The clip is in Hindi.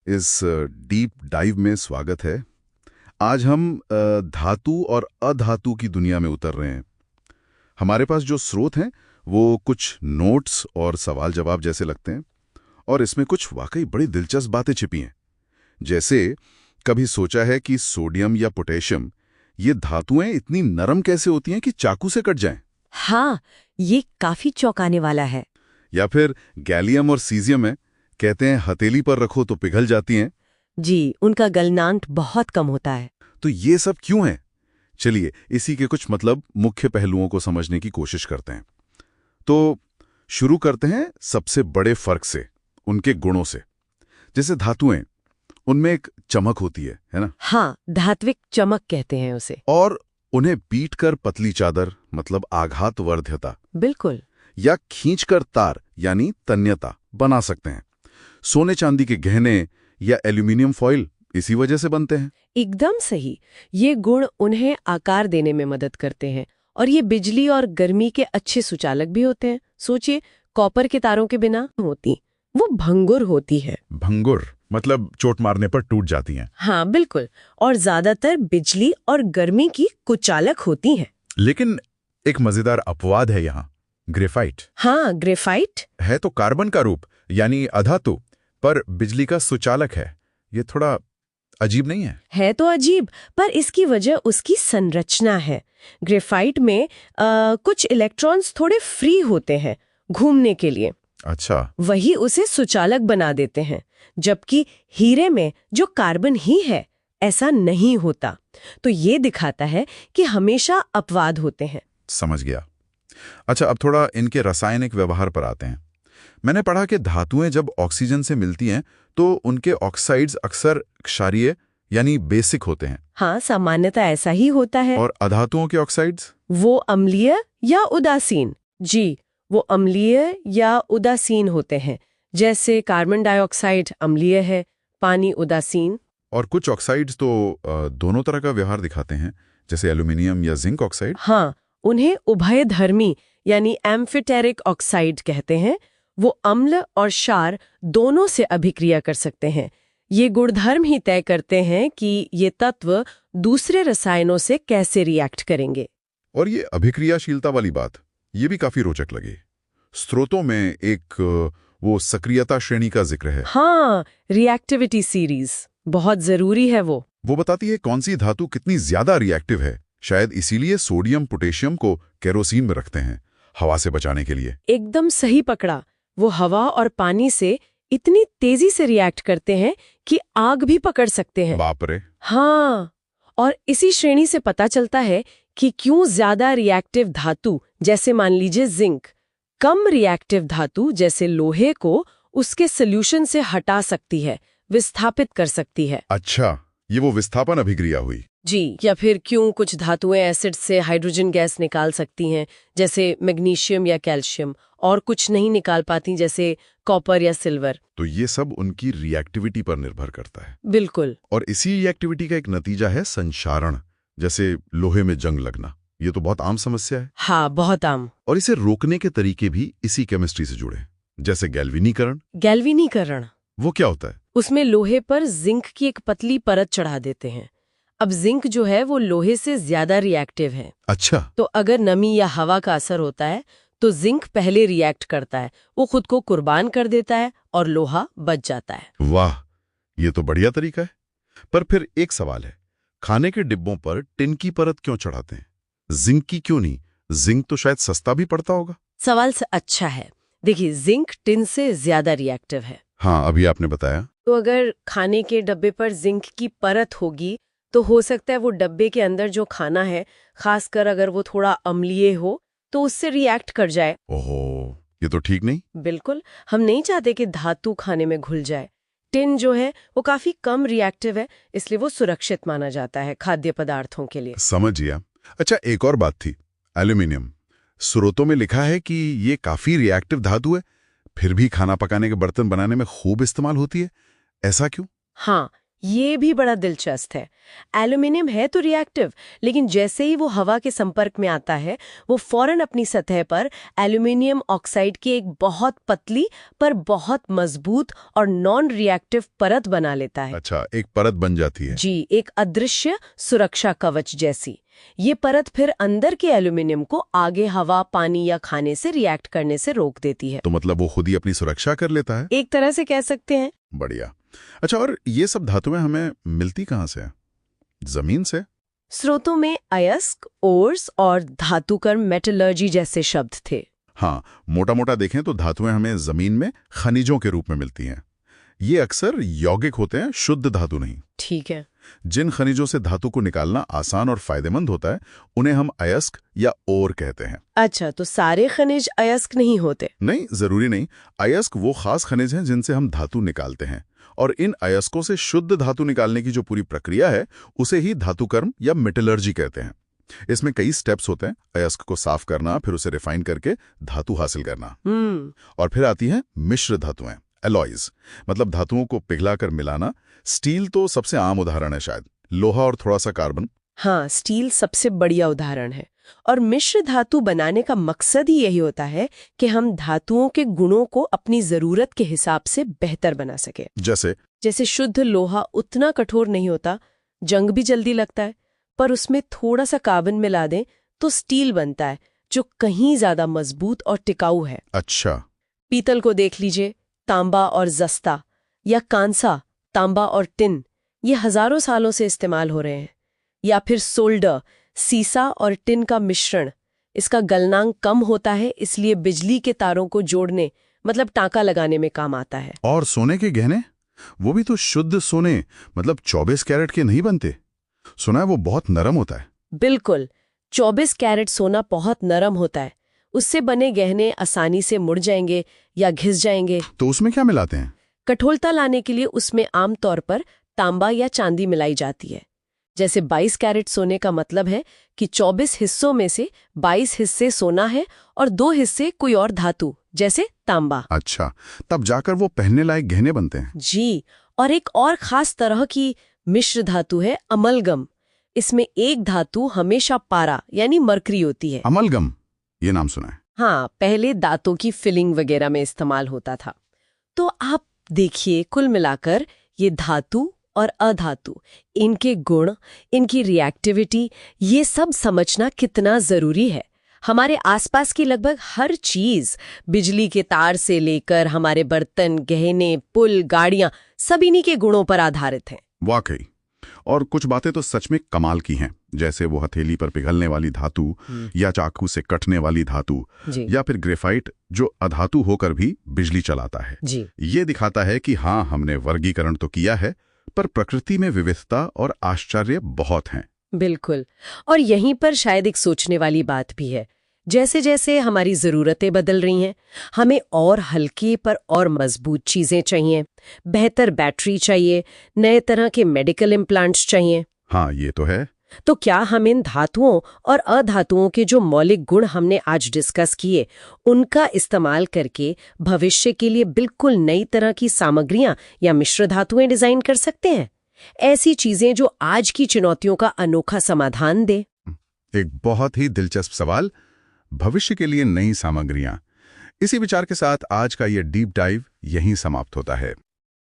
इस डीप डाइव में स्वागत है। आज हम धातु और अधातु की दुनिया में उतर रहे हैं। हमारे पास जो स्रोत हैं वो कुछ नोट्स और सवाल जवाब जैसे लगते हैं, और इसमें कुछ वाकई बड़ी दिलचस्प बातें छिपी हैं। जैसे कभी सोचा है कि सोडियम या पोटेशियम, ये धातुएं इतनी नरम कैसे होती हैं कि चाकू से कट जाएं? हाँ, ये काफी चौंकाने वाला है। या फिर गैलियम और सीजियम है, कहते हैं हथेली पर रखो तो पिघल जाती हैं। जी, उनका गलनांक बहुत कम होता है। तो ये सब क्यों है? चलिए इसी के कुछ मुख्य पहलुओं को समझने की कोशिश करते हैं। तो शुरू करते हैं सबसे बड़े फर्क से, उनके गुणों से। जैसे धातुएं, उनमें एक चमक होती है ना? हाँ, धात्विक चमक कहते हैं उसे। और उन्हें पीटकर पतली चादर आघातवर्ध्यता, बिल्कुल। या खींचकर तार यानी तन्यता बना सकते हैं। सोने चांदी के गहने या एल्यूमिनियम फॉइल इसी वजह से बनते हैं। एकदम सही। ये गुण उन्हें आकार देने में मदद करते हैं, और ये बिजली और गर्मी के अच्छे सुचालक भी होते हैं। सोचिए, कॉपर के तारों के बिना होती, वो भंगुर होती है। भंगुर मतलब चोट मारने पर टूट जाती हैं। हाँ बिल्कुल, और ज्यादातर बिजली और गर्मी की कुचालक होती हैं। लेकिन एक मजेदार अपवाद है यहाँ, ग्रेफाइट। हाँ, ग्रेफाइट है तो कार्बन का रूप यानी अधातु, पर बिजली का सुचालक है। ये थोड़ा अजीब नहीं है? है तो अजीब, पर इसकी वजह उसकी संरचना है। ग्रेफाइट में कुछ इलेक्ट्रॉन्स थोड़े फ्री होते हैं घूमने के लिए। अच्छा। वही उसे सुचालक बना देते हैं, जबकि हीरे में जो कार्बन ही है, ऐसा नहीं होता। तो ये दिखाता है कि हमेशा अपवाद होते हैं। समझ गया। अच्छा, अब थोड़ा इनके रासायनिक व्यवहार पर आते हैं। मैंने पढ़ा कि धातुएं जब ऑक्सीजन से मिलती हैं तो उनके ऑक्साइड्स अक्सर क्षारीय यानी बेसिक होते हैं। हाँ, सामान्यतः ऐसा ही होता है। और अधातुओं के ऑक्साइड्स? वो अम्लीय या उदासीन। जी, वो अम्लीय या उदासीन होते हैं। जैसे कार्बन डाइऑक्साइड अम्लीय है, पानी उदासीन। और कुछ ऑक्साइड्स तो दोनों तरह का व्यवहार दिखाते हैं, जैसे एल्यूमिनियम या जिंक ऑक्साइड। हाँ, उन्हें उभयधर्मी यानी एम्फिटेरिक ऑक्साइड कहते हैं। वो अम्ल और क्षार दोनों से अभिक्रिया कर सकते हैं। ये गुणधर्म ही तय करते हैं कि ये तत्व दूसरे रसायनों से कैसे रिएक्ट करेंगे। और ये अभिक्रियाशीलता वाली बात, ये भी काफी रोचक लगी। स्रोतों में एक वो सक्रियता श्रेणी का जिक्र है। हाँ, रिएक्टिविटी सीरीज बहुत जरूरी है। वो बताती है कौन सी धातु कितनी ज्यादा रिएक्टिव है। शायद इसीलिए सोडियम पोटेशियम को केरोसिन में रखते हैं, हवा से बचाने के लिए। एकदम सही पकड़ा। वो हवा और पानी से इतनी तेजी से रिएक्ट करते हैं कि आग भी पकड़ सकते हैं। बाप रे। हाँ, और इसी श्रेणी से पता चलता है कि क्यों ज्यादा रिएक्टिव धातु, जैसे मान लीजिए जिंक, कम रिएक्टिव धातु जैसे लोहे को उसके सॉल्यूशन से हटा सकती है, विस्थापित कर सकती है। अच्छा, ये वो विस्थापन अभिक्रिया हुई। जी, या फिर क्यों कुछ धातुएं एसिड से हाइड्रोजन गैस निकाल सकती हैं, जैसे मैग्नीशियम या कैल्शियम, और कुछ नहीं निकाल पाती, जैसे कॉपर या सिल्वर। तो ये सब उनकी रिएक्टिविटी पर निर्भर करता है। बिल्कुल। और इसी रिएक्टिविटी का एक नतीजा है संक्षारण, जैसे लोहे में जंग लगना। ये तो बहुत आम समस्या है। हाँ, बहुत आम। और इसे रोकने के तरीके भी इसी केमिस्ट्री से जुड़े, जैसे गैल्वेनीकरण। गैल्वेनीकरण वो क्या होता है? उसमें लोहे पर जिंक की एक पतली परत चढ़ा देते हैं। अब जिंक जो है वो लोहे से ज्यादा रिएक्टिव है। अच्छा। तो अगर नमी या हवा का असर होता है तो जिंक पहले रिएक्ट करता है, वो खुद को कुर्बान कर देता है और लोहा बच जाता है। वाह, ये तो बढ़िया तरीका है। पर फिर एक सवाल है, खाने के डिब्बों पर टिन की परत क्यों चढ़ाते हैं, जिंक की क्यों नहीं? जिंक तो शायद सस्ता भी पड़ता होगा। सवाल से अच्छा है। देखिए, जिंक टिन से ज्यादा रिएक्टिव है। हाँ, अभी आपने बताया। तो अगर खाने के डब्बे पर जिंक की परत होगी तो हो सकता है वो डब्बे के अंदर जो खाना है, खासकर अगर वो थोड़ा अम्लीय हो, तो उससे रिएक्ट कर जाए। ओहो, ये तो ठीक नहीं। बिल्कुल, हम नहीं चाहते कि धातु खाने में घुल जाए। टिन जो है वो काफी कम रिएक्टिव है, इसलिए वो सुरक्षित माना जाता है खाद्य पदार्थों के लिए। समझ गया। अच्छा, एक और बात थी, एल्यूमिनियम। स्रोतों में लिखा है कि ये काफी रिएक्टिव धातु है, फिर भी खाना पकाने के बर्तन बनाने में खूब इस्तेमाल होती है। ऐसा क्यों? हाँ, ये भी बड़ा दिलचस्प है। एल्यूमिनियम है तो रिएक्टिव, लेकिन जैसे ही वो हवा के संपर्क में आता है वो फौरन अपनी सतह पर एल्यूमिनियम ऑक्साइड की एक बहुत पतली पर बहुत मजबूत और नॉन रिएक्टिव परत बना लेता है। अच्छा, एक परत बन जाती है। जी, एक अदृश्य सुरक्षा कवच जैसी। ये परत फिर अंदर के एल्यूमिनियम को आगे हवा, पानी या खाने से रिएक्ट करने से रोक देती है। तो मतलब वो खुद ही अपनी सुरक्षा कर लेता है। एक तरह से कह सकते हैं। बढ़िया। अच्छा, और ये सब धातुएं हमें मिलती कहाँ से हैं? जमीन से? स्रोतों में अयस्क, ओर्स और धातुकर्म, मेटलर्जी जैसे शब्द थे। हाँ, मोटा मोटा देखें तो धातुएं हमें जमीन में खनिजों के रूप में मिलती हैं। ये अक्सर यौगिक होते हैं, शुद्ध धातु नहीं। ठीक है। जिन खनिजों से धातु को निकालना आसान और फायदेमंद होता है उन्हें हम अयस्क या ओर कहते हैं। अच्छा, तो सारे खनिज अयस्क नहीं होते? नहीं, जरूरी नहीं। अयस्क वो खास खनिज हैं जिनसे हम धातु निकालते हैं, और इन अयस्कों से शुद्ध धातु निकालने की जो पूरी प्रक्रिया है उसे ही धातुकर्म या मेटलर्जी कहते हैं। इसमें कई स्टेप्स होते हैं। अयस्क को साफ करना, फिर उसे रिफाइन करके धातु हासिल करना। और फिर आती हैं मिश्र धातुएं, एलॉयज, मतलब धातुओं को पिघलाकर मिलाना। स्टील तो सबसे आम उदाहरण है, शायद लोहा और थोड़ा सा कार्बन। हाँ, स्टील सबसे बढ़िया उदाहरण है। और मिश्र धातु बनाने का मकसद ही यही होता है कि हम धातुओं के गुणों को अपनी जरूरत के हिसाब से बेहतर बना सके। जैसे शुद्ध लोहा उतना कठोर नहीं होता, जंग भी जल्दी लगता है, पर उसमें थोड़ा सा कार्बन मिला दें तो स्टील बनता है जो कहीं ज्यादा मजबूत और टिकाऊ है। अच्छा। पीतल को देख लीजिए, तांबा और जस्ता, या कांसा, तांबा और टिन, ये हजारों सालों से इस्तेमाल हो रहे हैं। या फिर सोल्डर, सीसा और टिन का मिश्रण, इसका गलनांक कम होता है, इसलिए बिजली के तारों को जोड़ने, मतलब टांका लगाने में काम आता है। और सोने के गहने, वो भी तो शुद्ध सोने, मतलब 24 कैरेट के नहीं बनते। सुना है वो बहुत नरम होता है। बिल्कुल, 24 कैरेट सोना बहुत नरम होता है। उससे बने गहने आसानी से मुड़ जाएंगे या घिस जाएंगे। तो उसमें क्या मिलाते हैं? कठोरता लाने के लिए उसमें आमतौर पर तांबा या चांदी मिलाई जाती है। जैसे 22 कैरेट सोने का मतलब है कि 24 हिस्सों में से 22 हिस्से सोना है और 2 हिस्से कोई और धातु, जैसे तांबा। अच्छा, तब जाकर वो पहनने लायक गहने बनते हैं। जी, और एक और खास तरह की मिश्र धातु है अमलगम। इसमें एक धातु हमेशा पारा यानी मरकरी होती है। अमलगम, ये नाम सुना है। हाँ, पहले दांतों की फिलिंग वगैरह में इस्तेमाल होता था। तो आप देखिए, कुल मिलाकर ये धातु और अधातु, इनके गुण, इनकी रिएक्टिविटी, ये सब समझना कितना जरूरी है। हमारे आसपास की लगभग हर चीज, बिजली के तार से लेकर हमारे बर्तन, गहने, पुल, गाड़ियां, सब इन्हीं के गुणों पर आधारित हैं। वाकई। और कुछ बातें तो सच में कमाल की हैं, जैसे वो हथेली पर पिघलने वाली धातु, या चाकू से कटने वाली धातु, या फिर ग्रेफाइट जो अधातु होकर भी बिजली चलाता है। ये दिखाता है कि हाँ, हमने वर्गीकरण तो किया है, पर प्रकृति में विविधता और आश्चर्य बहुत हैं। बिल्कुल। और यहीं पर शायद एक सोचने वाली बात भी है। जैसे जैसे हमारी ज़रूरतें बदल रही हैं, हमें और हल्की पर और मजबूत चीज़ें चाहिए, बेहतर बैटरी चाहिए, नए तरह के मेडिकल इम्प्लांट्स चाहिए। हाँ, ये तो है। तो क्या हम इन धातुओं और अधातुओं के जो मौलिक गुण हमने आज डिस्कस किए, उनका इस्तेमाल करके भविष्य के लिए बिल्कुल नई तरह की सामग्रियां या मिश्र धातुएं डिजाइन कर सकते हैं? ऐसी चीजें जो आज की चुनौतियों का अनोखा समाधान दे। एक बहुत ही दिलचस्प सवाल, भविष्य के लिए नई सामग्रियां। इसी विचार के साथ आज का ये डीप डाइव यहीं समाप्त होता है।